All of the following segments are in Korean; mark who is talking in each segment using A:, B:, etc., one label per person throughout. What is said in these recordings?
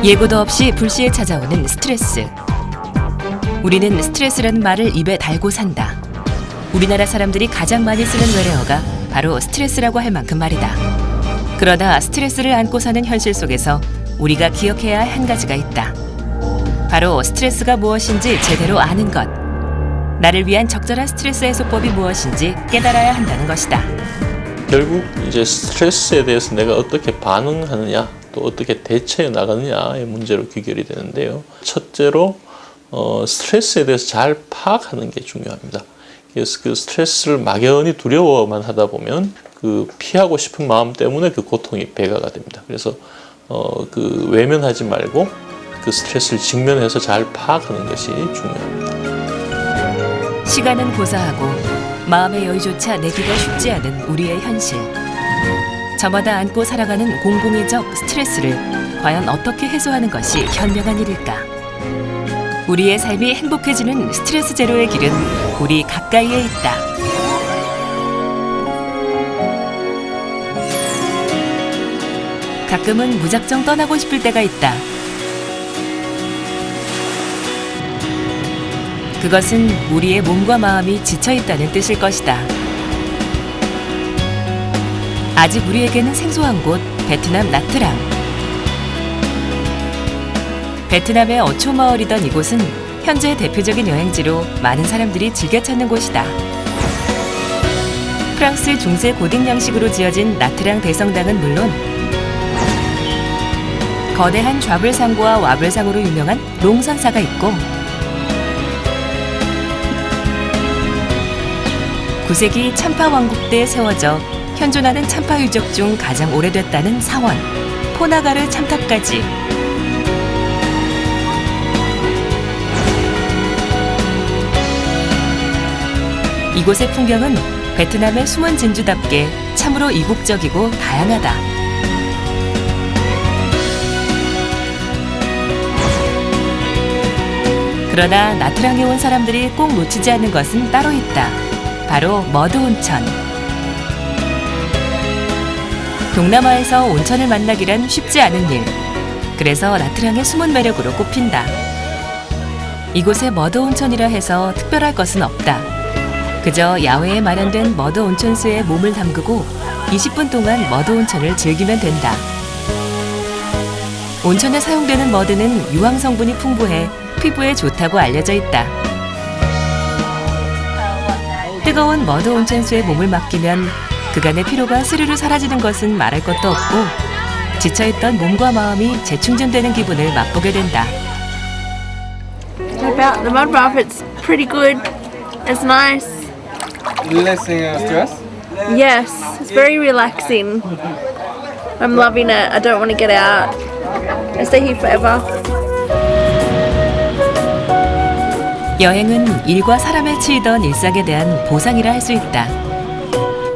A: 예고도 없이 불시에 찾아오는 스트레스. 우리는 스트레스라는 말을 입에 달고 산다. 우리나라 사람들이 가장 많이 쓰는 외래어가 바로 스트레스라고 할 만큼 말이다. 그러나 스트레스를 안고 사는 현실 속에서 우리가 기억해야 할 한 가지가 있다. 바로 스트레스가 무엇인지 제대로 아는 것. 나를 위한 적절한 스트레스 해소법이 무엇인지 깨달아야 한다는 것이다.
B: 결국 이제 스트레스에 대해서 내가 어떻게 반응하느냐, 또 어떻게 대처해 나가느냐의 문제로 귀결이 되는데요. 첫째로 스트레스에 대해서 잘 파악하는 게 중요합니다. 그래서 그 스트레스를 막연히 두려워만 하다 보면 그 피하고 싶은 마음 때문에 그 고통이 배가가 됩니다. 그래서 그 외면하지 말고 그 스트레스를 직면해서 잘 파악하는 것이 중요합니다.
A: 시간은 고사하고 마음의 여유조차 내기가 쉽지 않은 우리의 현실. 저마다 안고 살아가는 공공의 적 스트레스를 과연 어떻게 해소하는 것이 현명한 일일까? 우리의 삶이 행복해지는 스트레스 제로의 길은 우리 가까이에 있다. 가끔은 무작정 떠나고 싶을 때가 있다. 그것은 우리의 몸과 마음이 지쳐있다는 뜻일 것이다. 아직 우리에게는 생소한 곳, 베트남 나트랑. 베트남의 어초 마을이던 이곳은 현재 대표적인 여행지로 많은 사람들이 즐겨 찾는 곳이다. 프랑스 중세 고딕 양식으로 지어진 나트랑 대성당은 물론 거대한 좌불상과 와불상으로 유명한 롱선사가 있고 9세기 참파 왕국 때에 세워져 현존하는 참파 유적 중 가장 오래됐다는 사원, 포나가르 참탑까지. 이곳의 풍경은 베트남의 숨은 진주답게 참으로 이국적이고 다양하다. 그러나 나트랑에 온 사람들이 꼭 놓치지 않는 것은 따로 있다. 바로 머드 온천. 동남아에서 온천을 만나기란 쉽지 않은 일. 그래서 나트랑의 숨은 매력으로 꼽힌다. 이곳에 머드 온천이라 해서 특별할 것은 없다. 그저 야외에 마련된 머드 온천수에 몸을 담그고 20분 동안 머드 온천을 즐기면 된다. 온천에 사용되는 머드는 유황 성분이 풍부해 피부에 좋다고 알려져 있다. 뜨거운 머드 온천수에 몸을 맡기면 그간의 피로가 스르르 사라지는 것은 말할 것도 없고 지쳐있던 몸과 마음이 재충전되는 기분을 맛보게 된다.
C: About the mud bath, it's pretty good. It's nice.
D: Relaxing stress?
C: Yes, it's very relaxing. I'm loving it. I don't want to get out. I stay here forever.
A: 여행은 일과 사람에 치이던 일상에 대한 보상이라 할 수 있다.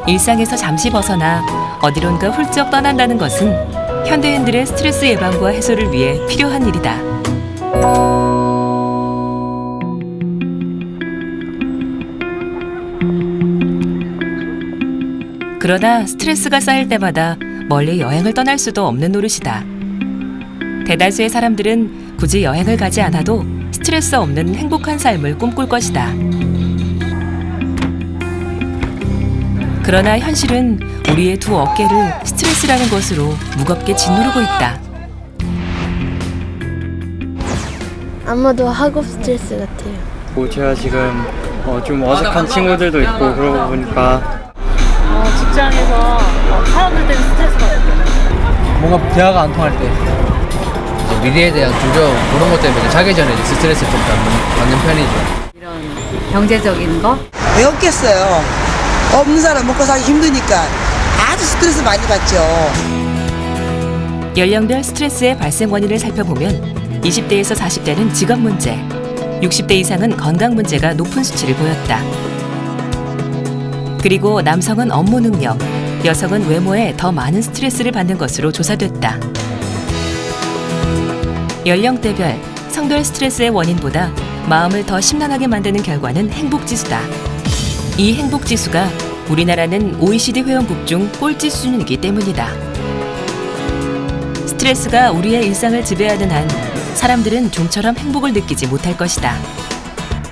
A: 일상에서 잠시 벗어나 어디론가 훌쩍 떠난다는 것은 현대인들의 스트레스 예방과 해소를 위해 필요한 일이다. 그러나 스트레스가 쌓일 때마다 멀리 여행을 떠날 수도 없는 노릇이다. 대다수의 사람들은 굳이 여행을 가지 않아도 스트레스 없는 행복한 삶을 꿈꿀 것이다. 그러나 현실은 우리의 두 어깨를 스트레스라는 것으로 무겁게 짓누르고 있다.
E: 아마도 학업 스트레스 같아요.
D: 뭐 제가 지금 좀 어색한 친구들도 있고 그러고 보니까
F: 직장에서 사람들 때문에 스트레스 받는
G: 뭔가 대화가 안 통할 때 미래에 대한 두려움 그런 것 때문에 자기 전에 이제 스트레스를 좀 받는 편이죠.
F: 이런 경제적인 거?
H: 왜 없겠어요? 없는 사람 먹고 살기 힘드니까 아주 스트레스 많이 받죠.
A: 연령별 스트레스의 발생 원인을 살펴보면 20대에서 40대는 직업 문제, 60대 이상은 건강 문제가 높은 수치를 보였다. 그리고 남성은 업무 능력, 여성은 외모에 더 많은 스트레스를 받는 것으로 조사됐다. 연령대별, 성별 스트레스의 원인보다 마음을 더 심란하게 만드는 결과는 행복지수다. 이 행복지수가 우리나라는 OECD 회원국 중 꼴찌 수준이기 때문이다. 스트레스가 우리의 일상을 지배하는 한 사람들은 좀처럼 행복을 느끼지 못할 것이다.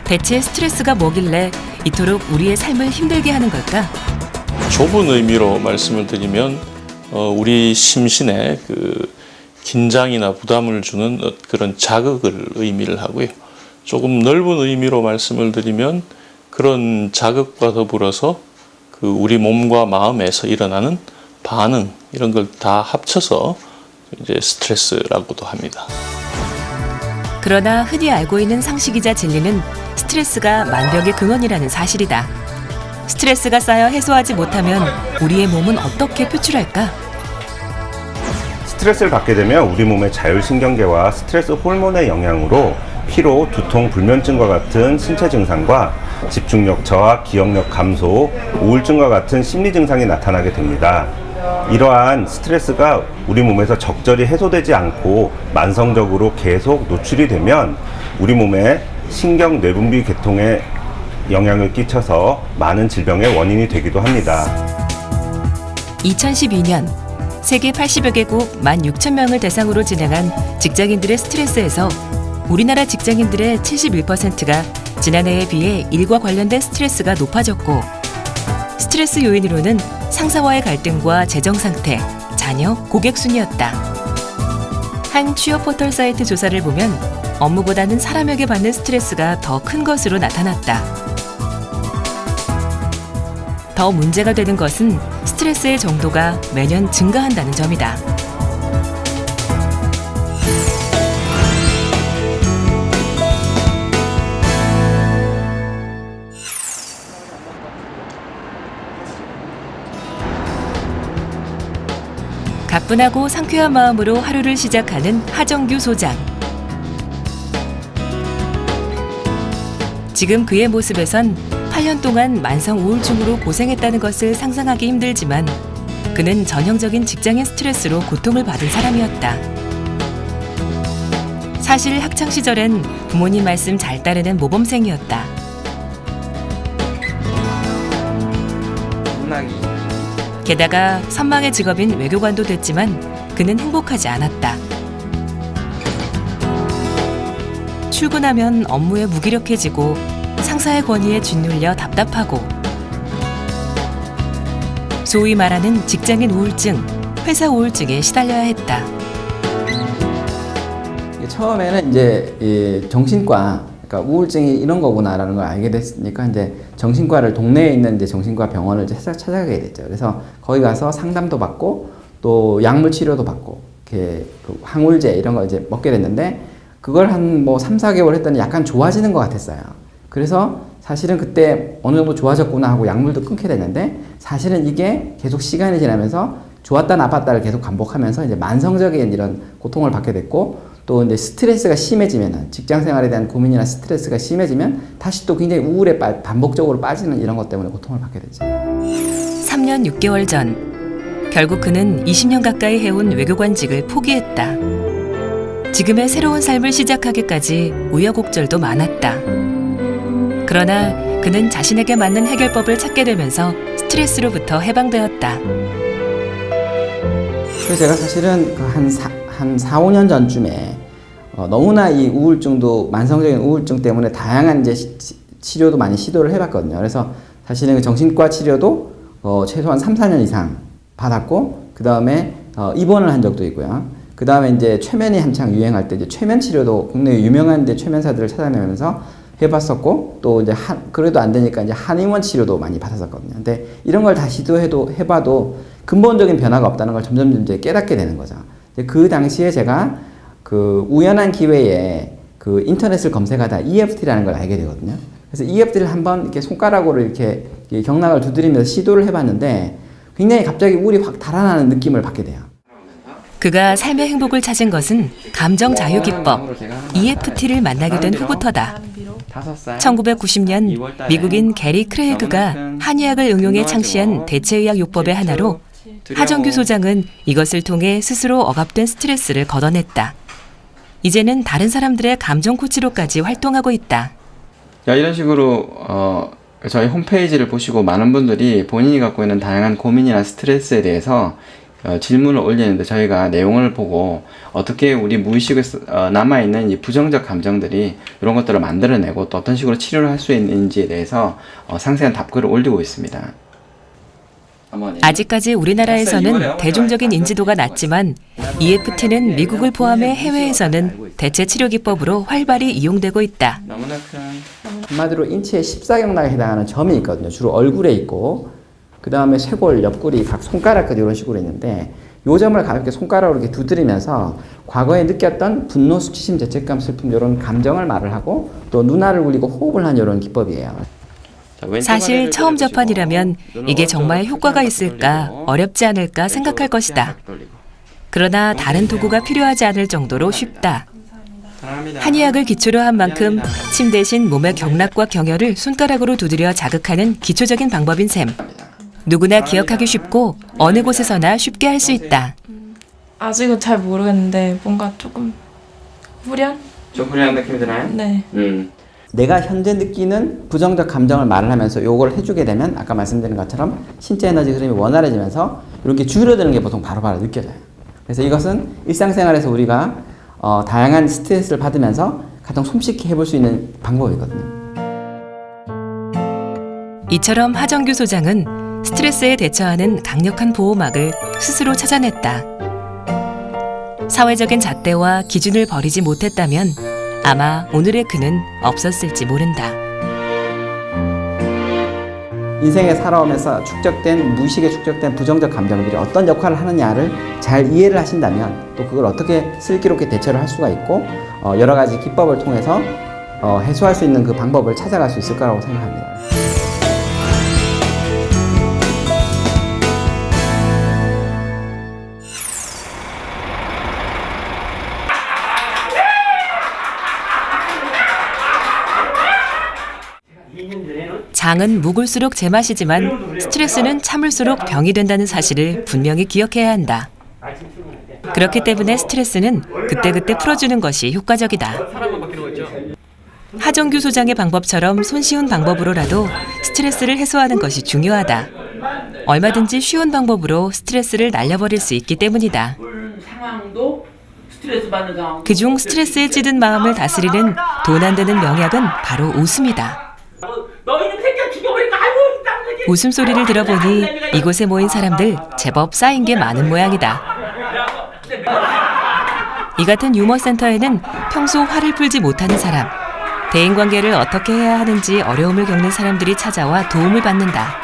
A: 대체 스트레스가 뭐길래 이토록 우리의 삶을 힘들게 하는 걸까?
B: 좁은 의미로 말씀을 드리면 우리 심신에 그 긴장이나 부담을 주는 그런 자극을 의미를 하고요. 조금 넓은 의미로 말씀을 드리면 그런 자극과 더불어서 그 우리 몸과 마음에서 일어나는 반응 이런 걸 다 합쳐서 이제 스트레스라고도 합니다.
A: 그러나 흔히 알고 있는 상식이자 진리는 스트레스가 만병의 근원이라는 사실이다. 스트레스가 쌓여 해소하지 못하면 우리의 몸은 어떻게 표출할까?
I: 스트레스를 받게 되면 우리 몸의 자율신경계와 스트레스 호르몬의 영향으로 피로, 두통, 불면증과 같은 신체 증상과 집중력 저하, 기억력 감소, 우울증과 같은 심리 증상이 나타나게 됩니다. 이러한 스트레스가 우리 몸에서 적절히 해소되지 않고 만성적으로 계속 노출이 되면 우리 몸의 신경 뇌분비 계통에 영향을 끼쳐서 많은 질병의 원인이 되기도 합니다.
A: 2012년 세계 80여 개국 16,000명을 대상으로 진행한 직장인들의 스트레스에서 우리나라 직장인들의 71%가 지난해에 비해 일과 관련된 스트레스가 높아졌고, 스트레스 요인으로는 상사와의 갈등과 재정 상태, 자녀, 고객 순이었다. 한 취업 포털 사이트 조사를 보면 업무보다는 사람에게 받는 스트레스가 더 큰 것으로 나타났다. 더 문제가 되는 것은 스트레스의 정도가 매년 증가한다는 점이다. 가뿐하고 상쾌한 마음으로 하루를 시작하는 하정규 소장. 지금 그의 모습에선 8년 동안 만성 우울증으로 고생했다는 것을 상상하기 힘들지만 그는 전형적인 직장인 스트레스로 고통을 받은 사람이었다. 사실 학창시절엔 부모님 말씀 잘 따르는 모범생이었다. 게다가 선망의 직업인 외교관도 됐지만 그는 행복하지 않았다. 출근하면 업무에 무기력해지고 상사의 권위에 짓눌려 답답하고, 소위 말하는 직장인 우울증, 회사 우울증에 시달려야 했다.
J: 처음에는 이제 정신과, 그러니까 우울증이 이런 거구나라는 걸 알게 됐으니까 이제 정신과를 동네에 있는 이제 정신과 병원을 찾아가게 됐죠. 그래서 거기 가서 상담도 받고 또 약물 치료도 받고 이렇게 그 항우울제 이런 거 이제 먹게 됐는데, 그걸 한 뭐 3, 4개월 했더니 약간 좋아지는 것 같았어요. 그래서 사실은 그때 어느 정도 좋아졌구나 하고 약물도 끊게 됐는데, 사실은 이게 계속 시간이 지나면서 좋았다 나빴다를 계속 반복하면서 이제 만성적인 이런 고통을 받게 됐고, 또 이제 스트레스가 심해지면은, 직장 생활에 대한 고민이나 스트레스가 심해지면 다시 또 굉장히 우울에 반복적으로 빠지는 이런 것 때문에 고통을 받게 되죠.
A: 3년 6개월 전 결국 그는 20년 가까이 해온 외교관직을 포기했다. 지금의 새로운 삶을 시작하기까지 우여곡절도 많았다. 그러나 그는 자신에게 맞는 해결법을 찾게 되면서 스트레스로부터 해방되었다.
J: 그래서 제가 사실은 한 4, 5년 전쯤에 너무나 이 우울증도, 만성적인 우울증 때문에 다양한 이제 치료도 많이 시도를 해봤거든요. 그래서 사실은 그 정신과 치료도 최소한 3, 4년 이상 받았고, 그 다음에 입원을 한 적도 있고요. 그 다음에 이제 최면이 한창 유행할 때 이제 최면 치료도 국내 유명한 이제 최면사들을 찾아내면서 해봤었고, 또 이제 그래도 안 되니까 이제 한의원 치료도 많이 받았었거든요. 근데 이런 걸 다 해봐도 근본적인 변화가 없다는 걸 점점 이제 깨닫게 되는 거죠. 그 당시에 제가 그 우연한 기회에 그 인터넷을 검색하다 EFT라는 걸 알게 되거든요. 그래서 EFT를 한번 이렇게 손가락으로 이렇게 경락을 두드리면서 시도를 해봤는데 굉장히 갑자기 우울이 확 달아나는 느낌을 받게 돼요.
A: 그가 삶의 행복을 찾은 것은 감정 자유 기법 EFT를 만나게 된 후부터다. 1990년 미국인 게리 크레이그가 한의학을 응용해 창시한 대체의학 요법의 하나로 하정규 소장은 이것을 통해 스스로 억압된 스트레스를 걷어냈다. 이제는 다른 사람들의 감정 코치로까지 활동하고 있다.
D: 이런 식으로 저희 홈페이지를 보시고 많은 분들이 본인이 갖고 있는 다양한 고민이나 스트레스에 대해서
J: 질문을 올리는데 저희가 내용을 보고 어떻게 우리 무의식에 남아있는 이 부정적 감정들이 이런 것들을 만들어내고 또 어떤 식으로 치료를 할 수 있는지에 대해서 상세한 답글을 올리고 있습니다.
A: 아직까지 우리나라에서는 대중적인 인지도가 낮지만 EFT는 미국을 포함해 해외에서는 대체 치료 기법으로 활발히 이용되고 있다.
J: 너무나 큰 한마디로 인체의 14경락에 해당하는 점이 있거든요. 주로 얼굴에 있고 그 다음에 쇄골, 옆구리, 각 손가락까지 이런 식으로 있는데 요 점을 가볍게 손가락으로 이렇게 두드리면서 과거에 느꼈던 분노, 수치심, 죄책감, 슬픔 이런 감정을 말을 하고 또 눈알을 굴리고 호흡을 하는 이런 기법이에요.
A: 사실 처음 접한이라면 이게 정말 효과가 있을까 어렵지 않을까 생각할 것이다. 그러나 다른 도구가 필요하지 않을 정도로 쉽다. 한의학을 기초로 한 만큼 침 대신 몸의 경락과 경혈을 손가락으로 두드려 자극하는 기초적인 방법인 셈. 누구나 기억하기 쉽고 어느 곳에서나 쉽게 할 수 있다.
K: 아직은 잘 모르겠는데 뭔가 조금 후련?
J: 좀 후련한 느낌이 드나요?
K: 네.
J: 내가 현재 느끼는 부정적 감정을 말을 하면서 요걸 해주게 되면 아까 말씀드린 것처럼 신체 에너지 흐름이 원활해지면서 이렇게 줄어드는 게 보통 바로바로 느껴져요. 그래서 이것은 일상생활에서 우리가 다양한 스트레스를 받으면서 가장 손쉽게 해볼 수 있는 방법이거든요.
A: 이처럼 하정규 소장은 스트레스에 대처하는 강력한 보호막을 스스로 찾아냈다. 사회적인 잣대와 기준을 버리지 못했다면 아마 오늘의 그는 없었을지 모른다.
J: 인생에 살아오면서 축적된 무의식에 축적된 부정적 감정들이 어떤 역할을 하느냐를 잘 이해를 하신다면 또 그걸 어떻게 슬기롭게 대처를 할 수가 있고 여러 가지 기법을 통해서 해소할 수 있는 그 방법을 찾아갈 수 있을 거라고 생각합니다.
A: 장은 묵을수록 제맛이지만 스트레스는 참을수록 병이 된다는 사실을 분명히 기억해야 한다. 그렇기 때문에 스트레스는 그때그때 풀어주는 것이 효과적이다. 하정규 소장의 방법처럼 손쉬운 방법으로라도 스트레스를 해소하는 것이 중요하다. 얼마든지 쉬운 방법으로 스트레스를 날려버릴 수 있기 때문이다. 그중 스트레스에 찌든 마음을 다스리는 돈 안 되는 명약은 바로 웃음이다. 웃음소리를 들어보니 이곳에 모인 사람들 제법 쌓인 게 많은 모양이다. 이 같은 유머센터에는 평소 화를 풀지 못하는 사람, 대인관계를 어떻게 해야 하는지 어려움을 겪는 사람들이 찾아와 도움을 받는다.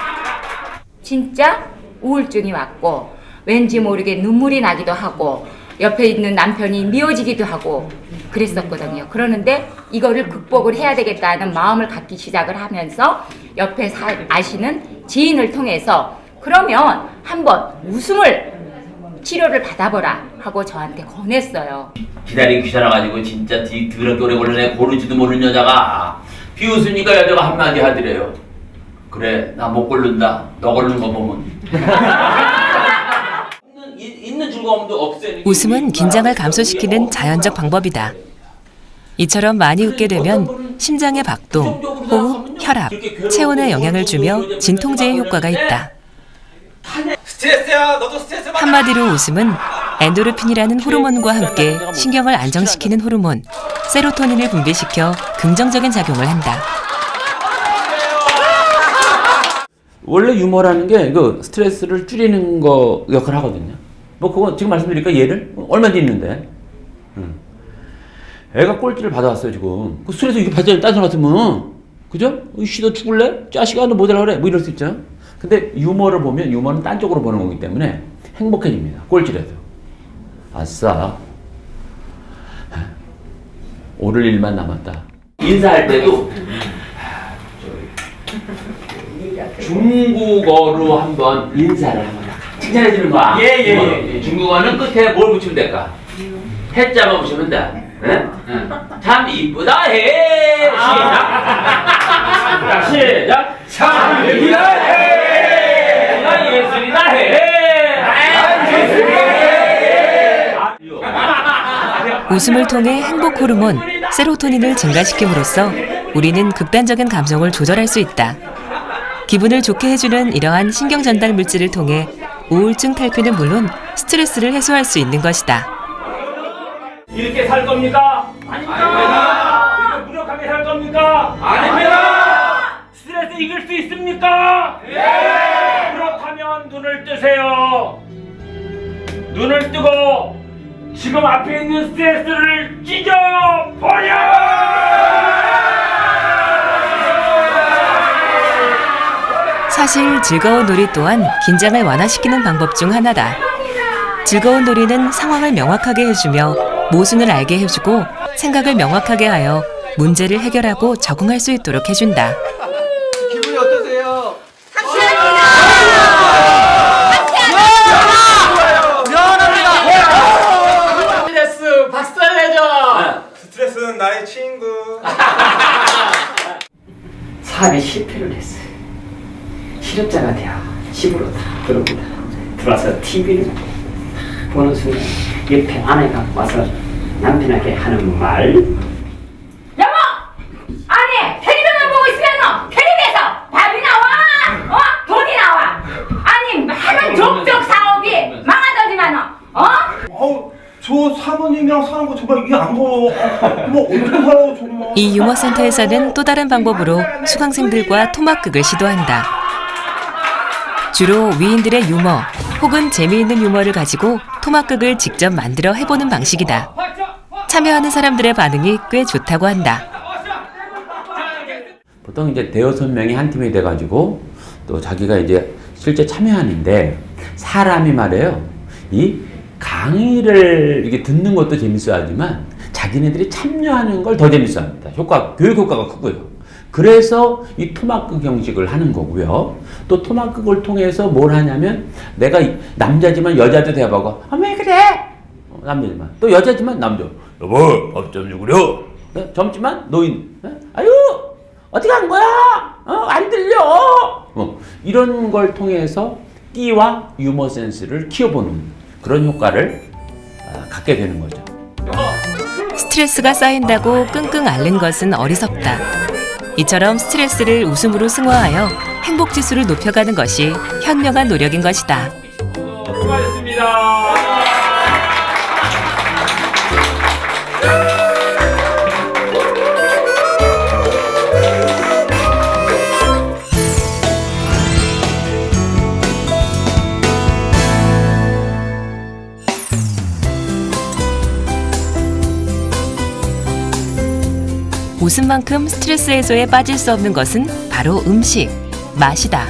L: 진짜 우울증이 왔고 왠지 모르게 눈물이 나기도 하고 옆에 있는 남편이 미워지기도 하고 그랬었거든요. 그러는데 이거를 극복을 해야 되겠다는 마음을 갖기 시작을 하면서 옆에 아시는 지인을 통해서 그러면 한번 웃음을 치료를 받아보라 하고 저한테 권했어요.
M: 기다리기 귀찮아가지고 진짜 더럽게 오래 걸리네. 고르지도 모르는 여자가 비웃으니까 여자가 한마디 하더래요. 그래 나 못 고른다. 너 고르는 거 보면. 있는 즐거움도 없애는
A: 웃음은 긴장을 감소시키는 자연적 방법이다. 이처럼 많이 웃게 되면 심장의 박동, 호흡, 혈압, 체온에 영향을 주며 진통제의 효과가 있다.
M: 스트레스야, 너도 스트레스 받아.
A: 한마디로 웃음은 엔도르핀이라는 호르몬과 함께 신경을 안정시키는 호르몬, 세로토닌을 분비시켜 긍정적인 작용을 한다.
M: 원래 유머라는 게 그 스트레스를 줄이는 거 역할을 하거든요. 뭐 그거 지금 말씀드릴까 예를 얼마 뒤 있는데 애가 꼴찌를 받아왔어요 지금. 그 스트레스 이렇게 받잖아요. 딴 사람 같으면 그죠? 이씨 너 죽을래? 자식아 너 뭐 되라 그래? 뭐 이럴 수 있죠. 근데 유머를 보면 유머는 딴 쪽으로 보는 거기 때문에 행복해집니다. 꼴찌라도. 아싸. 오를 일만 남았다. 인사할 때도 중국어로 한번 인사를 한번 칭찬해 주는 거야. 예. 중국어는 끝에 뭘 붙이면 될까? 해자만 붙이면 돼. 참 이쁘다 해. 시작. 참 이쁘다 해. 나 예술이다 해.
A: 웃음을 통해 행복 호르몬, 세로토닌을 증가시킴으로써 우리는 극단적인 감정을 조절할 수 있다. 기분을 좋게 해주는 이러한 신경 전달 물질을 통해 우울증 탈피는 물론 스트레스를 해소할 수 있는 것이다.
N: 이렇게 살 겁니까? 아닙니다. 이렇게 무력하게 살 겁니까? 아닙니다. 스트레스 이길 수 있습니까? 네. 그렇다면 눈을 뜨세요. 눈을 뜨고 지금 앞에 있는 스트레스를 찢어버려!
A: 사실 즐거운 놀이 또한 긴장을 완화시키는 방법 중 하나다. 즐거운 놀이는 상황을 명확하게 해주며 모순을 알게 해주고 생각을 명확하게 하여 문제를 해결하고 적응할 수 있도록 해준다.
O: 기분이 어떠세요?
N: 스트레스 박살내줘!
O: 스트레스는 나의 친구.
P: 사업에 실패를 했어요. 실업자가 되어 집으로 다 들어옵니다. 들어와서 TV를 보는 순간 옆에 아내가 와서 남편에게 하는 말.
L: 여보! 아니 텔레비전 보고 있으면 텔레비에서 밥이 나와! 돈이 나와! 아니 하는 족족 사업이 망하더니만
O: 저 사모님이랑 사는 거 정말 이게 안 보여. 뭐 어떻게 살아요 정말.
A: 이 유머센터에서는 또 다른 방법으로 수강생들과 토막극을 시도한다. 주로 위인들의 유머 혹은 재미있는 유머를 가지고 토막극을 직접 만들어 해보는 방식이다. 참여하는 사람들의 반응이 꽤 좋다고 한다.
M: 보통 이제 대여섯 명이 한 팀이 돼가지고 또 자기가 이제 실제 참여하는데 사람이 말이에요. 이 강의를 이렇게 듣는 것도 재밌어 하지만 자기네들이 참여하는 걸 더 재밌어 합니다. 교육 효과가 크고요. 그래서 이 토막극 형식을 하는 거고요. 또 토막극을 통해서 뭘 하냐면 내가 남자지만 여자도 대화하고 왜 그래? 남자지만 또 여자지만 남자 여보 밥 좀 주구려. 젊지만 노인 아유 어디 간 거야? 안 들려. 이런 걸 통해서 끼와 유머 센스를 키워보는 그런 효과를 갖게 되는 거죠.
A: 스트레스가 쌓인다고 끙끙 앓는 것은 어리석다. 이처럼 스트레스를 웃음으로 승화하여 행복지수를 높여가는 것이 현명한 노력인 것이다.
N: 수고하셨습니다.
A: 웃음만큼 스트레스 해소에 빠질 수 없는 것은 바로 음식, 맛이다.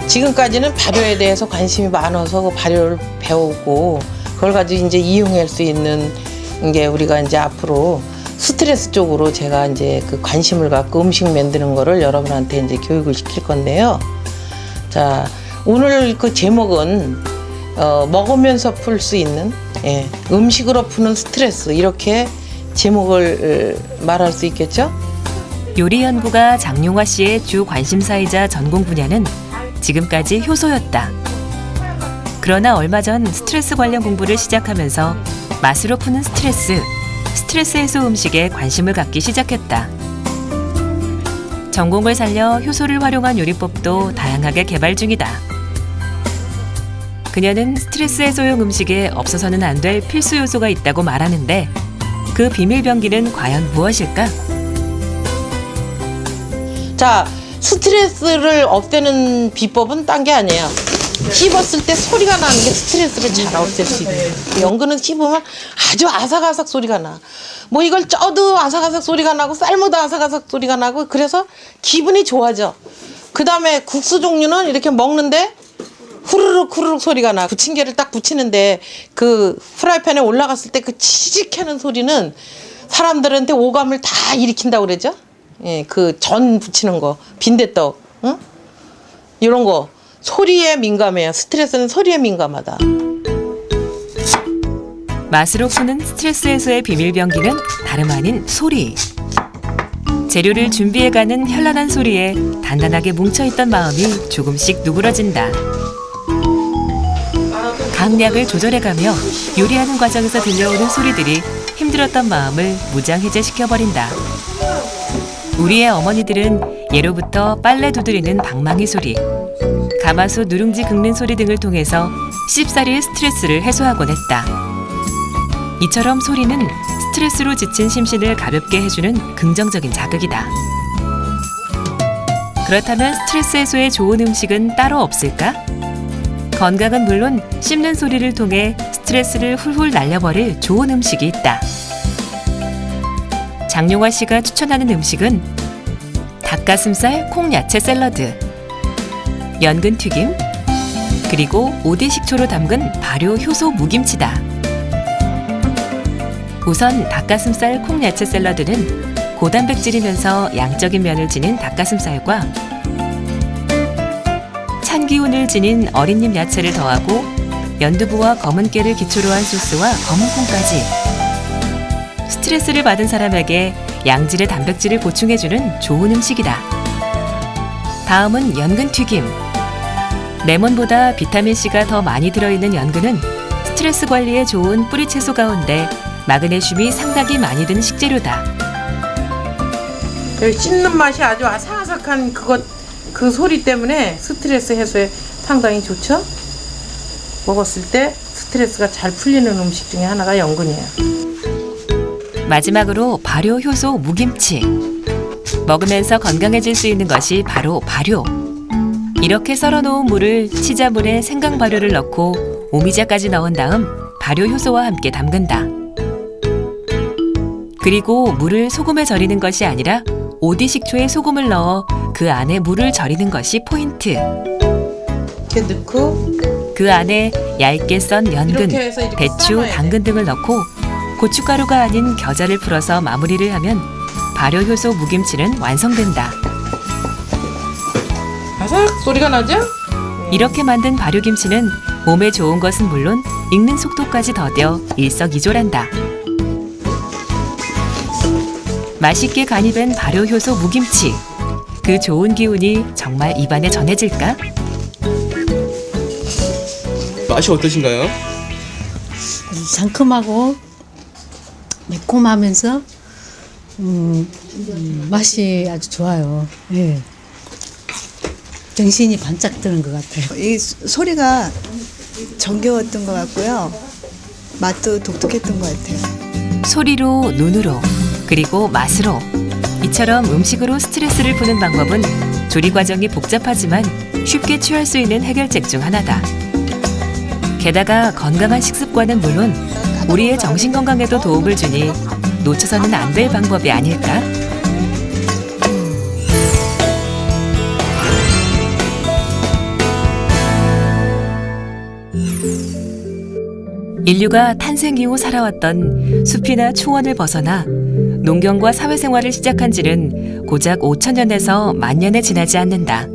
H: 지금까지는 발효에 대해서 관심이 많아서 그 발효를 배우고 그걸 가지고 이제 이용할 수 있는 게 우리가 이제 앞으로 스트레스 쪽으로 제가 이제 그 관심을 갖고 음식 만드는 거를 여러분한테 이제 교육을 시킬 건데요. 자, 오늘 그 제목은 먹으면서 풀 수 있는 음식으로 푸는 스트레스 이렇게 제목을 말할 수 있겠죠?
A: 요리 연구가 장용화 씨의 주 관심사이자 전공 분야는 지금까지 효소였다. 그러나 얼마 전 스트레스 관련 공부를 시작하면서 맛으로 푸는 스트레스 해소 음식에 관심을 갖기 시작했다. 전공을 살려 효소를 활용한 요리법도 다양하게 개발 중이다. 그녀는 스트레스 해소용 음식에 없어서는 안 될 필수 요소가 있다고 말하는데 그 비밀 병기는 과연 무엇일까?
H: 자, 스트레스를 없애는 비법은 딴 게 아니에요. 씹었을 때 소리가 나는 게 스트레스를 잘 없앨 수 있어요. 연근은 씹으면 아주 아삭아삭 소리가 나. 뭐 이걸 쪄도 아삭아삭 소리가 나고 삶아도 아삭아삭 소리가 나고 그래서 기분이 좋아져. 그 다음에 국수 종류는 이렇게 먹는데 후루룩 후루룩 소리가 나. 부침개를 딱 부치는데 그 프라이팬에 올라갔을 때 그 치직하는 소리는 사람들한테 오감을 다 일으킨다고 그러죠. 예, 그 전 부치는 거, 빈대떡, 응? 이런 거 소리에 민감해요. 스트레스는 소리에 민감하다.
A: 맛으로 푸는 스트레스 해소의 비밀 병기는 다름 아닌 소리. 재료를 준비해가는 현란한 소리에 단단하게 뭉쳐있던 마음이 조금씩 누그러진다. 강약을 조절해가며 요리하는 과정에서 들려오는 소리들이 힘들었던 마음을 무장해제시켜버린다. 우리의 어머니들은 예로부터 빨래 두드리는 방망이 소리, 가마솥 누룽지 긁는 소리 등을 통해서 씹사리의 스트레스를 해소하곤 했다. 이처럼 소리는 스트레스로 지친 심신을 가볍게 해주는 긍정적인 자극이다. 그렇다면 스트레스 해소에 좋은 음식은 따로 없을까? 건강은 물론 씹는 소리를 통해 스트레스를 훌훌 날려버릴 좋은 음식이 있다. 장용화 씨가 추천하는 음식은 닭가슴살 콩야채 샐러드, 연근 튀김, 그리고 5대 식초로 담근 발효 효소 무김치다. 우선 닭가슴살 콩야채 샐러드는 고단백질이면서 양적인 면을 지닌 닭가슴살과 찬 기운을 지닌 어린잎 야채를 더하고 연두부와 검은 깨를 기초로 한 소스와 검은 콩까지 스트레스를 받은 사람에게 양질의 단백질을 보충해주는 좋은 음식이다. 다음은 연근 튀김. 레몬보다 비타민C가 더 많이 들어있는 연근은 스트레스 관리에 좋은 뿌리채소 가운데 마그네슘이 상당히 많이 든 식재료다.
H: 씹는 맛이 아주 아삭아삭한 그 소리 때문에 스트레스 해소에 상당히 좋죠. 먹었을 때 스트레스가 잘 풀리는 음식 중에 하나가 연근이에요.
A: 마지막으로 발효 효소 무김치. 먹으면서 건강해질 수 있는 것이 바로 발효. 이렇게 썰어놓은 물을 치자물에 생강 발효를 넣고 오미자까지 넣은 다음 발효 효소와 함께 담근다. 그리고 물을 소금에 절이는 것이 아니라 5대 식초에 소금을 넣어 그 안에 물을 절이는 것이 포인트.
H: 이렇게 넣고
A: 그 안에 얇게 썬 연근, 배추, 당근 등을 넣고 고춧가루가 아닌 겨자를 풀어서 마무리를 하면 발효 효소 무김치는 완성된다.
H: 바삭 소리가 나죠?
A: 이렇게 만든 발효김치는 몸에 좋은 것은 물론 익는 속도까지 더뎌 일석이조란다. 맛있게 간이 된 발효 효소 무김치. 그 좋은 기운이 정말 입안에 전해질까?
Q: 맛이 어떠신가요?
R: 상큼하고 매콤하면서 맛이 아주 좋아요. 예. 정신이 반짝 드는 것 같아요.
S: 이 소리가 정겨웠던 것 같고요. 맛도 독특했던 것 같아요.
A: 소리로, 눈으로, 그리고 맛으로. 이처럼 음식으로 스트레스를 푸는 방법은 조리 과정이 복잡하지만 쉽게 취할 수 있는 해결책 중 하나다. 게다가 건강한 식습관은 물론 우리의 정신 건강에도 도움을 주니 놓쳐서는 안 될 방법이 아닐까? 인류가 탄생 이후 살아왔던 숲이나 초원을 벗어나 농경과 사회생활을 시작한 지는 고작 5천년에서 만년에 지나지 않는다.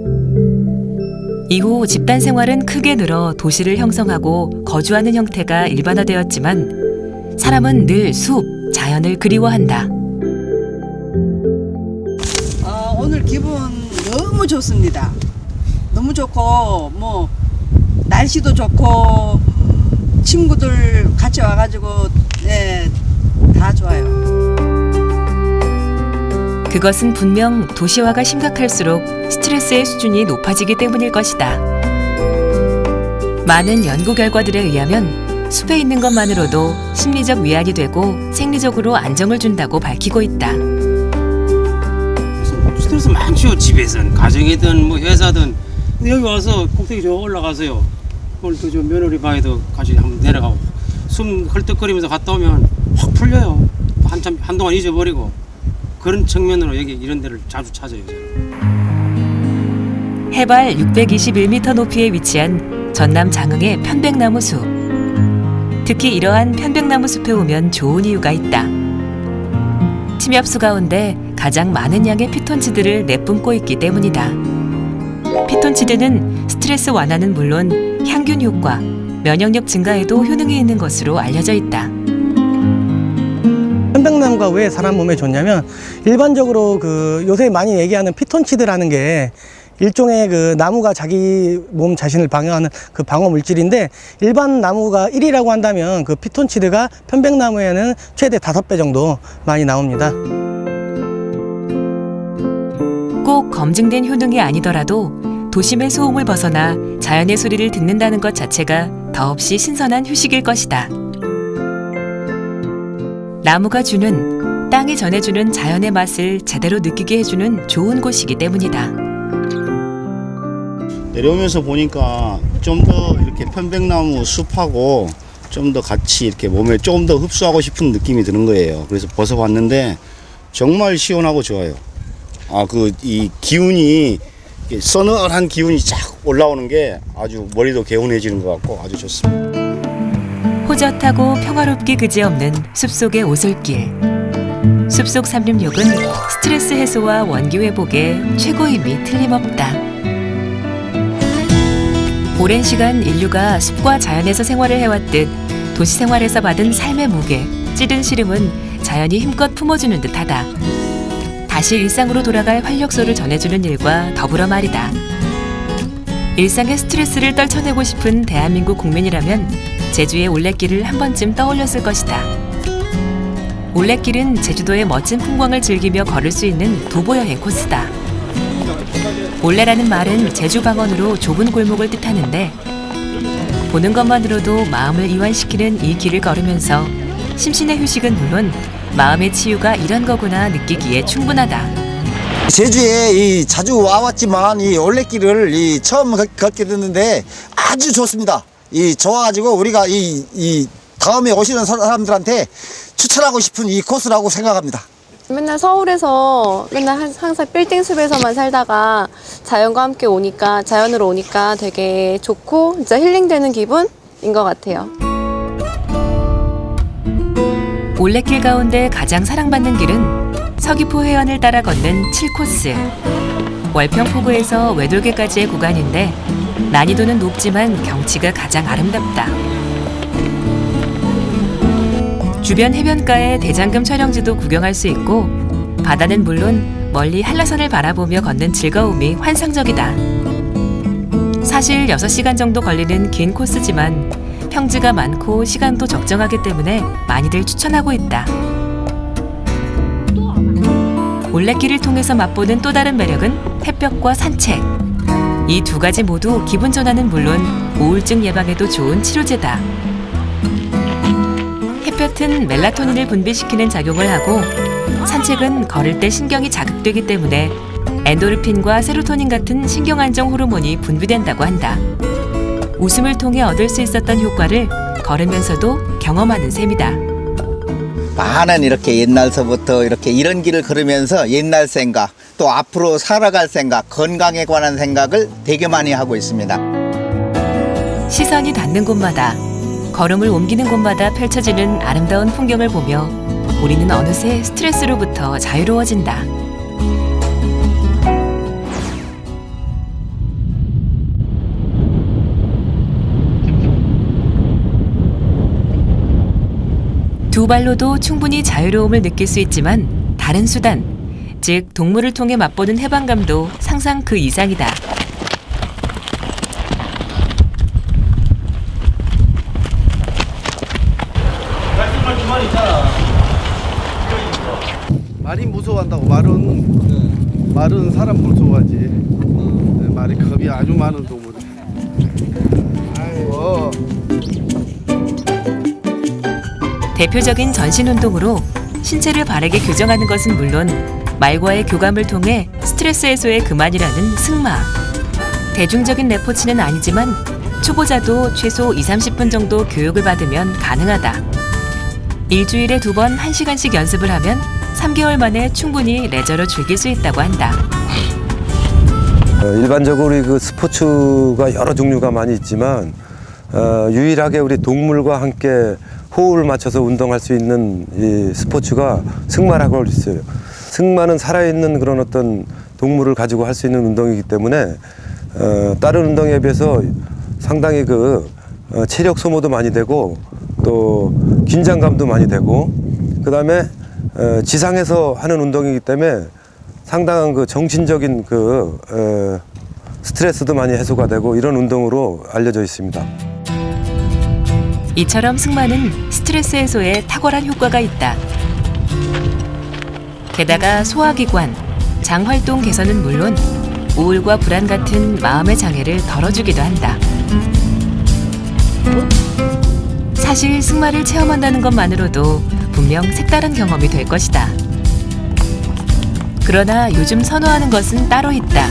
A: 이후 집단 생활은 크게 늘어 도시를 형성하고 거주하는 형태가 일반화되었지만 사람은 늘 숲, 자연을 그리워한다.
S: 오늘 기분 너무 좋습니다. 너무 좋고 뭐 날씨도 좋고 친구들 같이 와가지고 네, 다 좋아요.
A: 그것은 분명 도시화가 심각할수록 스트레스의 수준이 높아지기 때문일 것이다. 많은 연구 결과들에 의하면 숲에 있는 것만으로도 심리적 위안이 되고 생리적으로 안정을 준다고 밝히고 있다.
T: 스트레스 많죠. 집에선 가정이든 뭐 회사든. 여기 와서 꼭대기 저 올라가서요. 오늘 또 저 며느리 방에도 같이 한번 내려가고 숨 헐떡거리면서 갔다 오면 확 풀려요. 한동안 잊어버리고 그런 측면으로 여기 이런 데를 자주 찾아요. 저는.
A: 해발 621m 높이에 위치한 전남 장흥의 편백나무 숲. 특히 이러한 편백나무 숲에 오면 좋은 이유가 있다. 침엽수 가운데 가장 많은 양의 피톤치드를 내뿜고 있기 때문이다. 피톤치드는 스트레스 완화는 물론 향균 효과, 면역력 증가에도 효능이 있는 것으로 알려져 있다.
U: 편백나무가 왜 사람 몸에 좋냐면 일반적으로 요새 많이 얘기하는 피톤치드라는 게 일종의 나무가 자기 몸 자신을 방어하는 방어 물질인데 일반 나무가 1이라고 한다면 피톤치드가 편백나무에는 최대 5배 정도 많이 나옵니다.
A: 꼭 검증된 효능이 아니더라도 도심의 소음을 벗어나 자연의 소리를 듣는다는 것 자체가 더없이 신선한 휴식일 것이다. 나무가 주는, 땅이 전해주는 자연의 맛을 제대로 느끼게 해주는 좋은 곳이기 때문이다.
C: 내려오면서 보니까 좀 더 이렇게 편백나무 숲하고 좀 더 같이 이렇게 몸에 조금 더 흡수하고 싶은 느낌이 드는 거예요. 그래서 벗어봤는데 정말 시원하고 좋아요. 이 기운이, 서늘한 기운이 쫙 올라오는 게 아주 머리도 개운해지는 것 같고 아주 좋습니다.
A: 호젓하고 평화롭기 그지없는 숲속의 오솔길. 숲속 366은 스트레스 해소와 원기 회복에 최고임이 틀림없다. 오랜 시간 인류가 숲과 자연에서 생활을 해왔듯 도시 생활에서 받은 삶의 무게, 찌든 시름은 자연이 힘껏 품어주는 듯하다. 다시 일상으로 돌아갈 활력소를 전해주는 일과 더불어 말이다. 일상의 스트레스를 떨쳐내고 싶은 대한민국 국민이라면 제주의 올레길을 한 번쯤 떠올렸을 것이다. 올레길은 제주도의 멋진 풍광을 즐기며 걸을 수 있는 도보 여행 코스다. 올레라는 말은 제주 방언으로 좁은 골목을 뜻하는데 보는 것만으로도 마음을 이완시키는 이 길을 걸으면서 심신의 휴식은 물론 마음의 치유가 이런 거구나 느끼기에 충분하다.
V: 제주에 자주 와왔지만 이 올레길을 처음 걷게 됐는데 아주 좋습니다. 좋아가지고 우리가 이 다음에 오시는 사람들한테 추천하고 싶은 이 코스라고 생각합니다.
K: 맨날 서울에서 맨날 항상 빌딩숲에서만 살다가 자연과 함께 오니까, 자연으로 오니까 되게 좋고 진짜 힐링되는 기분인 것 같아요.
A: 올레길 가운데 가장 사랑받는 길은 서귀포 해안을 따라 걷는 7코스. 월평포구에서 외돌개까지의 구간인데 난이도는 높지만 경치가 가장 아름답다. 주변 해변가에 대장금 촬영지도 구경할 수 있고 바다는 물론 멀리 한라산을 바라보며 걷는 즐거움이 환상적이다. 사실 6시간 정도 걸리는 긴 코스지만 평지가 많고 시간도 적정하기 때문에 많이들 추천하고 있다. 올레길을 통해서 맛보는 또 다른 매력은 햇볕과 산책. 이 두 가지 모두 기분 전환은 물론 우울증 예방에도 좋은 치료제다. 햇볕은 멜라토닌을 분비시키는 작용을 하고 산책은 걸을 때 신경이 자극되기 때문에 엔도르핀과 세로토닌 같은 신경안정 호르몬이 분비된다고 한다. 웃음을 통해 얻을 수 있었던 효과를 걸으면서도 경험하는 셈이다.
V: 많은 이렇게 옛날서부터 이렇게 이런 길을 걸으면서 옛날 생각, 또 앞으로 살아갈 생각, 건강에 관한 생각을 되게 많이 하고 있습니다.
A: 시선이 닿는 곳마다, 걸음을 옮기는 곳마다 펼쳐지는 아름다운 풍경을 보며 우리는 어느새 스트레스로부터 자유로워진다. 두 발로도 충분히 자유로움을 느낄 수 있지만 다른 수단, 즉 동물을 통해 맛보는 해방감도 상상 그 이상이다.
W: 말이 무서워한다고. 말은 사람 무서워하지. 말이 겁이 아주 많은 동물이야. 아이고.
A: 대표적인 전신 운동으로 신체를 바르게 교정하는 것은 물론 말과의 교감을 통해 스트레스 해소에 그만이라는 승마. 대중적인 레포츠는 아니지만 초보자도 최소 20-30분 정도 교육을 받으면 가능하다. 일주일에 2번 1시간씩 연습을 하면 3개월 만에 충분히 레저로 즐길 수 있다고 한다.
X: 일반적으로 그 스포츠가 여러 종류가 많이 있지만 유일하게 우리 동물과 함께 호흡을 맞춰서 운동할 수 있는 이 스포츠가 승마라고 할 수 있어요. 승마는 살아있는 그런 어떤 동물을 가지고 할 수 있는 운동이기 때문에 다른 운동에 비해서 상당히 그 체력 소모도 많이 되고 또 긴장감도 많이 되고 그다음에 지상에서 하는 운동이기 때문에 상당한 그 정신적인 그 스트레스도 많이 해소가 되고 이런 운동으로 알려져 있습니다.
A: 이처럼 승마는 스트레스 해소에 탁월한 효과가 있다. 게다가 소화기관, 장 활동 개선은 물론 우울과 불안 같은 마음의 장애를 덜어주기도 한다. 사실 승마를 체험한다는 것만으로도 분명 색다른 경험이 될 것이다. 그러나 요즘 선호하는 것은 따로 있다.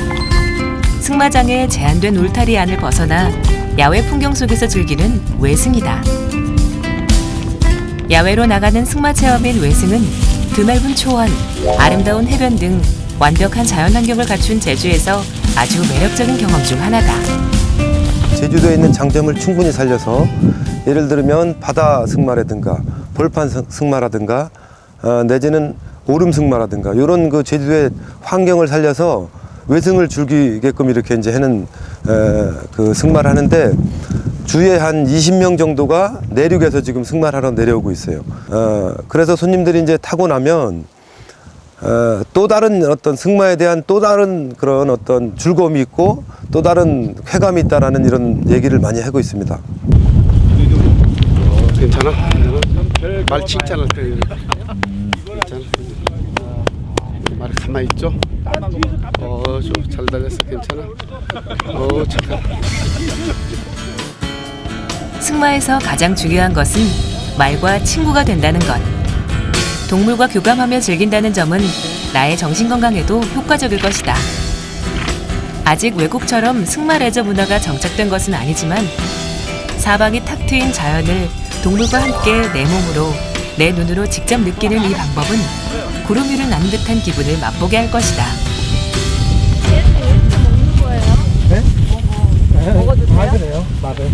A: 승마장의 제한된 울타리 안을 벗어나 야외 풍경 속에서 즐기는 외승이다. 야외로 나가는 승마 체험인 외승은 드넓은 초원, 아름다운 해변 등 완벽한 자연환경을 갖춘 제주에서 아주 매력적인 경험 중 하나다.
X: 제주도에 있는 장점을 충분히 살려서 예를 들면 바다 승마라든가 벌판 승마라든가 내지는 오름 승마라든가 이런 그 제주도의 환경을 살려서 외승을 즐기게끔 이렇게 이제 하는 그 승마를 하는데 주에 한 20명 정도가 내륙에서 지금 승마를 하러 내려오고 있어요. 그래서 손님들이 이제 타고 나면 또 다른 어떤 승마에 대한 또 다른 그런 어떤 즐거움이 있고 또 다른 쾌감이 있다라는 이런 얘기를 많이 하고 있습니다.
W: 괜찮아? 말 칭찬할 때 괜찮아? 말 가만히 있죠? 잘 달렸어. 괜찮아? 착하다.
A: 승마에서 가장 중요한 것은 말과 친구가 된다는 것. 동물과 교감하며 즐긴다는 점은 나의 정신건강에도 효과적일 것이다. 아직 외국처럼 승마 레저 문화가 정착된 것은 아니지만 사방이 탁 트인 자연을 동물과 함께 내 몸으로, 내 눈으로 직접 느끼는 이 방법은 구름 위를 나는 듯한 기분을 맛보게 할 것이다.
U: 먹어도 돼요? 그래요? 말을.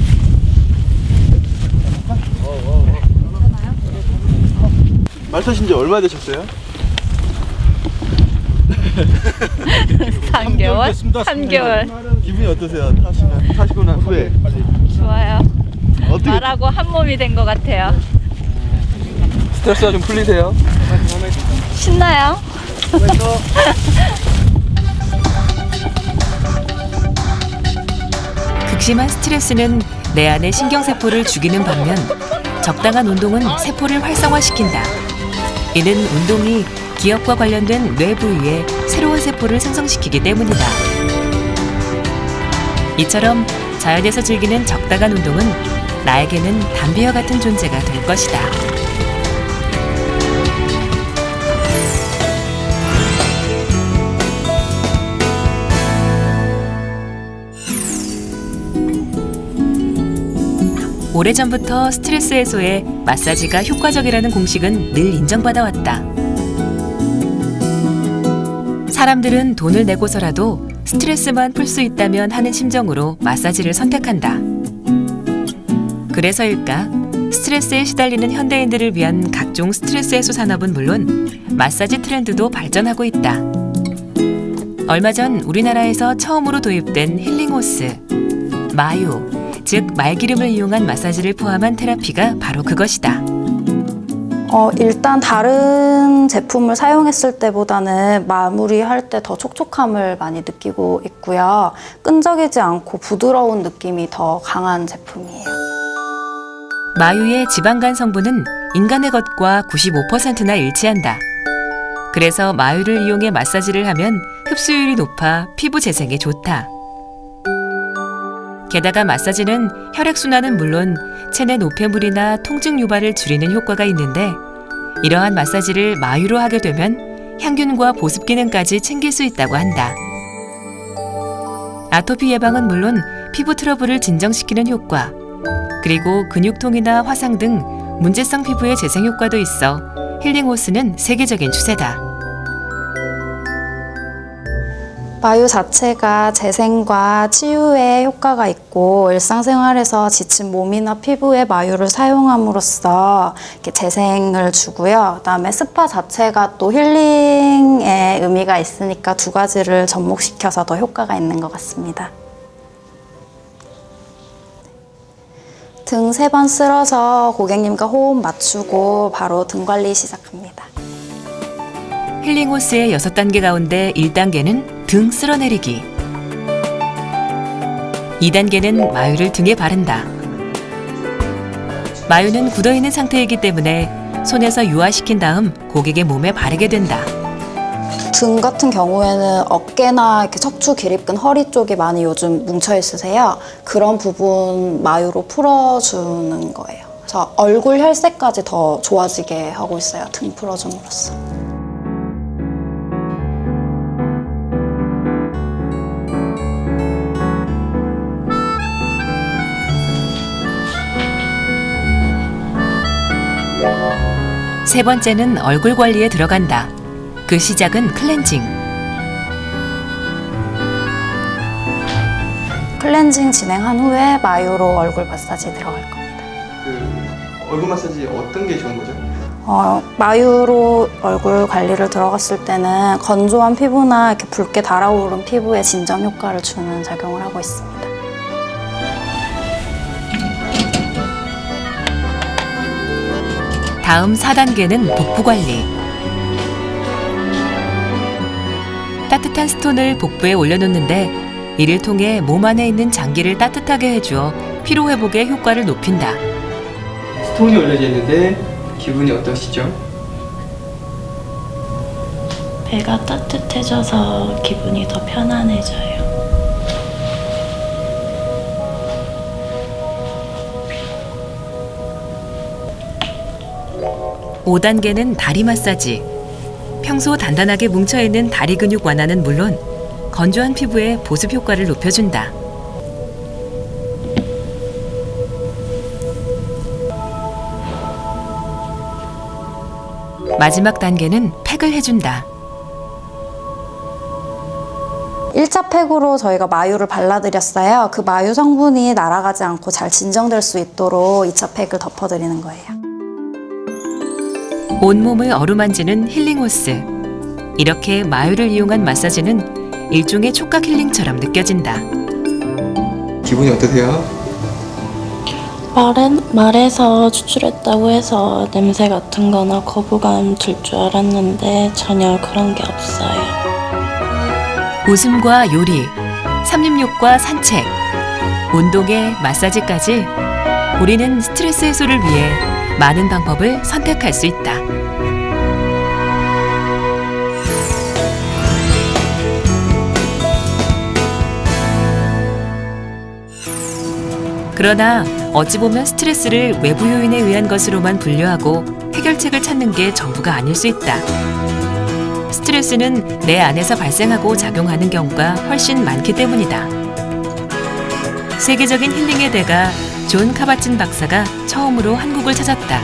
W: 말 타신 지 얼마 되셨어요?
B: 3개월? 3개월.
W: 기분이 어떠세요? 타시고 난 후에?
B: 좋아요.
W: 어떻게?
B: 말하고 한 몸이 된 것 같아요.
W: 스트레스가 좀 풀리세요?
B: 신나요?
A: 극심한 스트레스는 내 안의 신경세포를 죽이는 반면 적당한 운동은 세포를 활성화시킨다. 이는 운동이 기억과 관련된 뇌 부위에 새로운 세포를 생성시키기 때문이다. 이처럼 자연에서 즐기는 적당한 운동은 나에게는 담배와 같은 존재가 될 것이다. 오래전부터 스트레스 해소에 마사지가 효과적이라는 공식은 늘 인정받아 왔다. 사람들은 돈을 내고서라도 스트레스만 풀 수 있다면 하는 심정으로 마사지를 선택한다. 그래서일까? 스트레스에 시달리는 현대인들을 위한 각종 스트레스 해소 산업은 물론 마사지 트렌드도 발전하고 있다. 얼마 전 우리나라에서 처음으로 도입된 힐링호스, 마유, 즉 말기름을 이용한 마사지를 포함한 테라피가 바로 그것이다.
E: 일단 다른 제품을 사용했을 때보다는 마무리할 때 더 촉촉함을 많이 느끼고 있고요. 끈적이지 않고 부드러운 느낌이 더 강한 제품이에요.
A: 마유의 지방간 성분은 인간의 것과 95%나 일치한다. 그래서 마유를 이용해 마사지를 하면 흡수율이 높아 피부 재생에 좋다. 게다가 마사지는 혈액순환은 물론 체내 노폐물이나 통증 유발을 줄이는 효과가 있는데 이러한 마사지를 마유로 하게 되면 향균과 보습 기능까지 챙길 수 있다고 한다. 아토피 예방은 물론 피부 트러블을 진정시키는 효과, 그리고 근육통이나 화상 등 문제성 피부의 재생 효과도 있어 힐링호스는 세계적인 추세다.
E: 마유 자체가 재생과 치유에 효과가 있고 일상생활에서 지친 몸이나 피부에 마유를 사용함으로써 이렇게 재생을 주고요. 그다음에 스파 자체가 또 힐링의 의미가 있으니까 두 가지를 접목시켜서 더 효과가 있는 것 같습니다. 등 3번 쓸어서 고객님과 호흡 맞추고 바로 등 관리 시작합니다.
A: 힐링호스의 6단계 가운데 1단계는 등 쓸어내리기. 2단계는 마유를 등에 바른다. 마유는 굳어있는 상태이기 때문에 손에서 유화시킨 다음 고객의 몸에 바르게 된다.
E: 등 같은 경우에는 어깨나 이렇게 척추 기립근 허리 쪽이 많이 요즘 뭉쳐 있으세요. 그런 부분 마유로 풀어주는 거예요. 그래서 얼굴 혈색까지 더 좋아지게 하고 있어요. 등 풀어줌으로써.
A: 세 번째는 얼굴 관리에 들어간다. 그 시작은 클렌징.
E: 클렌징 진행한 후에 마유로 얼굴 마사지 들어갈 겁니다.
W: 그 얼굴 마사지 어떤 게 좋은 거죠?
E: 마유로 얼굴 관리를 들어갔을 때는 건조한 피부나 이렇게 붉게 달아오른 피부에 진정 효과를 주는 작용을 하고 있습니다.
A: 다음 4단계는 복부 관리. 따뜻한 스톤을 복부에 올려놓는데 이를 통해 몸 안에 있는 장기를 따뜻하게 해주어 피로 회복에 효과를 높인다.
W: 스톤이 올려져 있는데 기분이 어떠시죠?
D: 배가 따뜻해져서 기분이 더 편안해져요.
A: 5단계는 다리 마사지. 평소 단단하게 뭉쳐있는 다리 근육 완화는 물론 건조한 피부에 보습 효과를 높여준다. 마지막 단계는 팩을 해준다.
E: 1차 팩으로 저희가 마유를 발라드렸어요. 그 마유 성분이 날아가지 않고 잘 진정될 수 있도록 2차 팩을 덮어드리는 거예요.
A: 온몸을 어루만지는 힐링호스. 이렇게 마유를 이용한 마사지는 일종의 촉각 힐링처럼 느껴진다.
W: 기분이 어떠세요?
D: 말에서 추출했다고 해서 냄새 같은 거나 거부감 들 줄 알았는데 전혀 그런 게 없어요.
A: 웃음과 요리, 삼림욕과 산책, 운동에 마사지까지 우리는 스트레스 해소를 위해 많은 방법을 선택할 수 있다. 그러나 어찌 보면 스트레스를 외부 요인에 의한 것으로만 분류하고 해결책을 찾는 게 전부가 아닐 수 있다. 스트레스는 내 안에서 발생하고 작용하는 경우가 훨씬 많기 때문이다. 세계적인 힐링의 대가 존 카바친 박사가 처음으로 한국을 찾았다.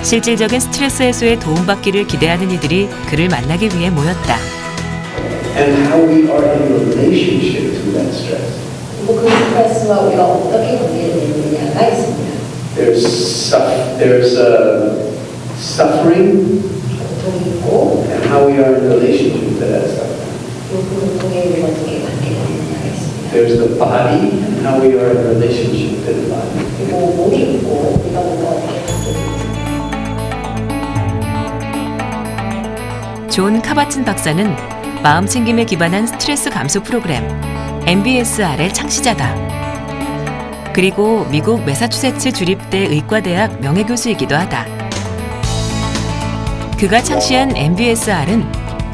A: 실질적인 스트레스 해소에 도움받기를 기대하는 이들이 그를 만나기 위해 모였다.
F: And how we are in relationship to that stress. 그 스트레스와 우리가 어떻게 관계를 맺느냐가 있습니다. There's suffering. 고통이 있고. And how we are in relationship to that suffering. 그 고통에 우리가 어떻게 관계를 맺느냐가 있습니다. There's the body and how we are in relationship to the body. 그리고 몸이 있고 우리가 어떻게
A: 존 카바친 박사는 마음챙김에 기반한 스트레스 감소 프로그램 MBSR의 창시자다. 그리고 미국 매사추세츠 주립대 의과대학 명예교수이기도 하다. 그가 창시한 MBSR은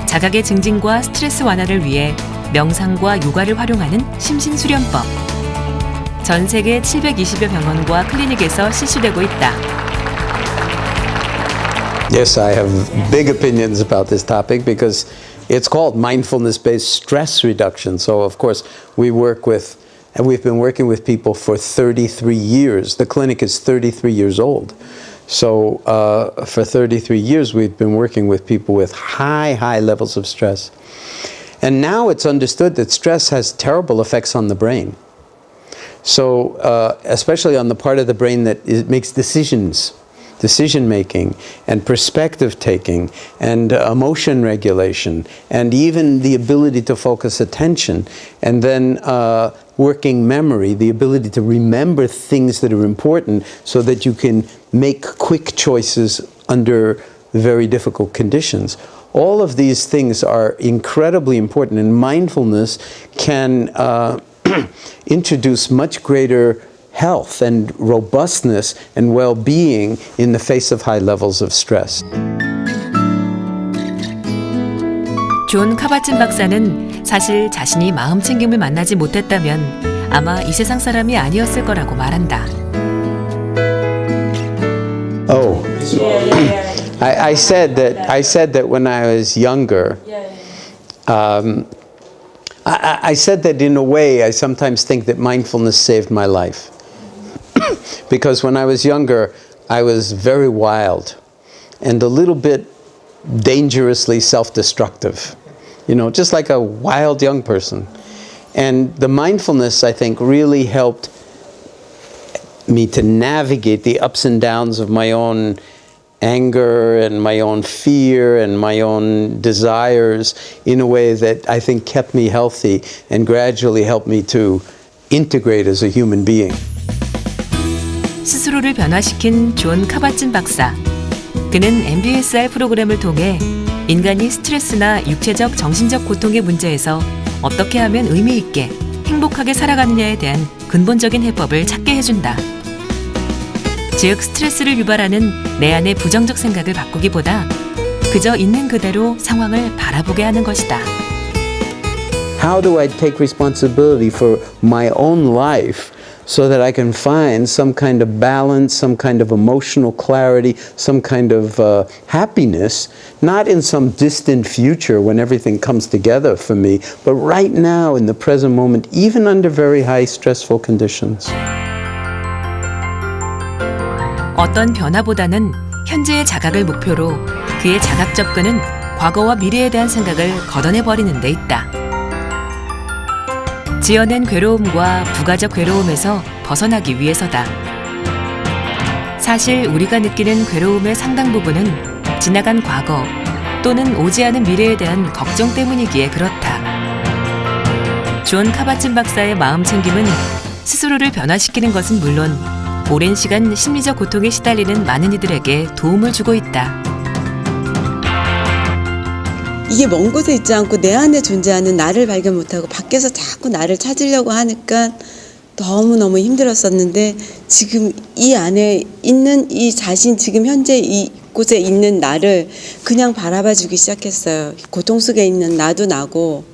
A: 자각의 증진과 스트레스 완화를 위해 명상과 요가를 활용하는 심신수련법. 전 세계 720여 병원과 클리닉에서 실시되고 있다.
G: Yes, I have big opinions about this topic because it's called mindfulness-based stress reduction. So, of course, we've been working with people for 33 years. The clinic is 33 years old. So, for 33 years, we've been working with people with high levels of stress. And now it's understood that stress has terrible effects on the brain. So, especially on the part of the brain that makes decision making and perspective taking and emotion regulation and even the ability to focus attention and then working memory, the ability to remember things that are important so that you can make quick choices under very difficult conditions. All of these things are incredibly important, and mindfulness can introduce much greater health and robustness and well-being in the face of high levels of stress.
A: 존 카바친 박사는 사실 자신이 마음 챙김을 만나지 못했다면 아마 이 세상 사람이 아니었을 거라고 말한다.
G: Oh, I said that when I was younger. I said that in a way I sometimes think that mindfulness saved my life. Because when I was younger, I was very wild and a little bit dangerously self-destructive. You know, just like a wild young person. And the mindfulness, I think, really helped me to navigate the ups and downs of my own anger and my own fear and my own desires in a way that I think kept me healthy and gradually helped me to integrate as a human being.
A: 스스로를 변화시킨 존 카바친 박사. 그는 MBSR 프로그램을 통해 인간이 스트레스나 육체적, 정신적 고통의 문제에서 어떻게 하면 의미 있게 행복하게 살아가느냐에 대한 근본적인 해법을 찾게 해준다. 즉, 스트레스를 유발하는 내 안의 부정적 생각을 바꾸기보다 그저 있는 그대로 상황을 바라보게 하는 것이다.
G: How do I take responsibility for my own life so that I can find some kind of balance, some kind of emotional clarity, some kind of happiness, not in some distant future when everything comes together for me, but right now in the present moment, even under very high stressful conditions.
A: 어떤 변화보다는 현재의 자각을 목표로 그의 자각 접근은 과거와 미래에 대한 생각을 걷어내버리는 데 있다. 지어낸 괴로움과 부가적 괴로움에서 벗어나기 위해서다. 사실 우리가 느끼는 괴로움의 상당 부분은 지나간 과거 또는 오지 않은 미래에 대한 걱정 때문이기에 그렇다. 존 카바친 박사의 마음 챙김은 스스로를 변화시키는 것은 물론 오랜 시간 심리적 고통에 시달리는 많은 이들에게 도움을 주고 있다.
I: 이게 먼 곳에 있지 않고 내 안에 존재하는 나를 발견 못하고 밖에서 자꾸 나를 찾으려고 하니까 너무너무 힘들었었는데 지금 이 안에 있는 이 자신, 지금 현재 이곳에 있는 나를 그냥 바라봐 주기 시작했어요. 고통 속에 있는 나도 나고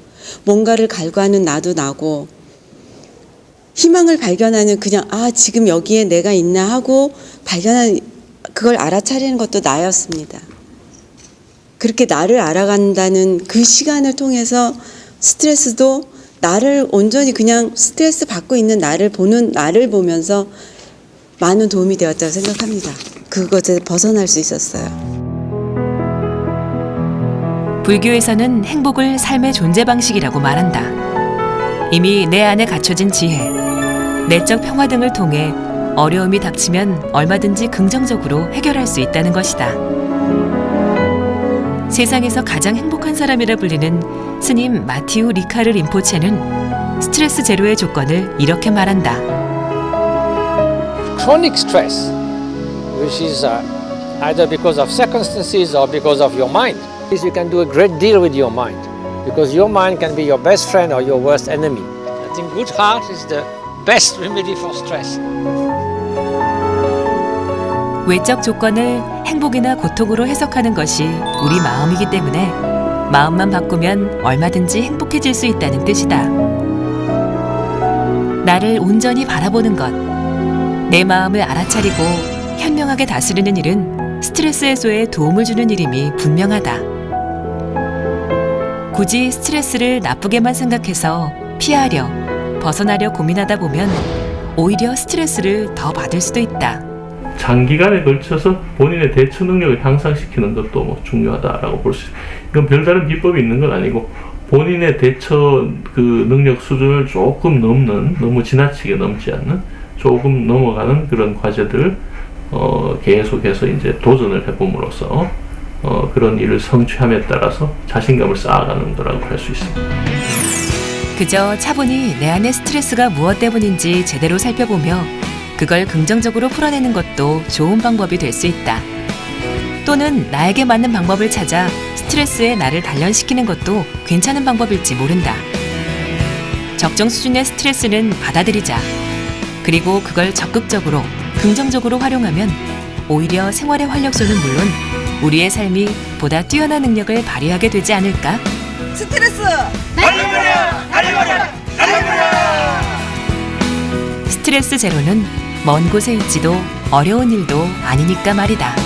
I: 뭔가를 갈구하는 나도 나고 희망을 발견하는 그냥 지금 여기에 내가 있나 하고 발견하는 그걸 알아차리는 것도 나였습니다. 그렇게 나를 알아간다는 그 시간을 통해서 스트레스도 나를 온전히 그냥 스트레스 받고 있는 나를 보는 나를 보면서 많은 도움이 되었다고 생각합니다. 그것에 벗어날 수 있었어요.
A: 불교에서는 행복을 삶의 존재 방식이라고 말한다. 이미 내 안에 갖춰진 지혜, 내적 평화 등을 통해 어려움이 닥치면 얼마든지 긍정적으로 해결할 수 있다는 것이다. 세상에서 가장 행복한 사람이라 불리는 스님 마티우 리카르 림포체는 스트레스 제로의 조건을 이렇게 말한다.
J: Chronic stress, which is either because of circumstances or because of your mind, is you can do a great deal with your mind, because your mind can be your best friend or your worst enemy. I think good heart is the best remedy for stress.
A: 외적 조건을 행복이나 고통으로 해석하는 것이 우리 마음이기 때문에 마음만 바꾸면 얼마든지 행복해질 수 있다는 뜻이다. 나를 온전히 바라보는 것, 내 마음을 알아차리고 현명하게 다스리는 일은 스트레스 해소에 도움을 주는 일임이 분명하다. 굳이 스트레스를 나쁘게만 생각해서 피하려, 벗어나려 고민하다 보면 오히려 스트레스를 더 받을 수도 있다.
L: 장기간에 걸쳐서 본인의 대처 능력을 향상시키는 것도 뭐 중요하다라고 볼 수 있어요. 이건 별다른 비법이 있는 건 아니고 본인의 대처 그 능력 수준을 조금 넘는, 너무 지나치게 넘지 않는, 조금 넘어가는 그런 과제들을 계속해서 이제 도전을 해봄으로써 그런 일을 성취함에 따라서 자신감을 쌓아가는 거라고 할 수 있습니다.
A: 그저 차분히 내 안의 스트레스가 무엇 때문인지 제대로 살펴보며 그걸 긍정적으로 풀어내는 것도 좋은 방법이 될 수 있다. 또는 나에게 맞는 방법을 찾아 스트레스에 나를 단련시키는 것도 괜찮은 방법일지 모른다. 적정 수준의 스트레스는 받아들이자. 그리고 그걸 적극적으로, 긍정적으로 활용하면 오히려 생활의 활력소는 물론 우리의 삶이 보다 뛰어난 능력을 발휘하게 되지 않을까?
S: 스트레스
A: 스트레스 제로는 먼 곳에 있지도 어려운 일도 아니니까 말이다.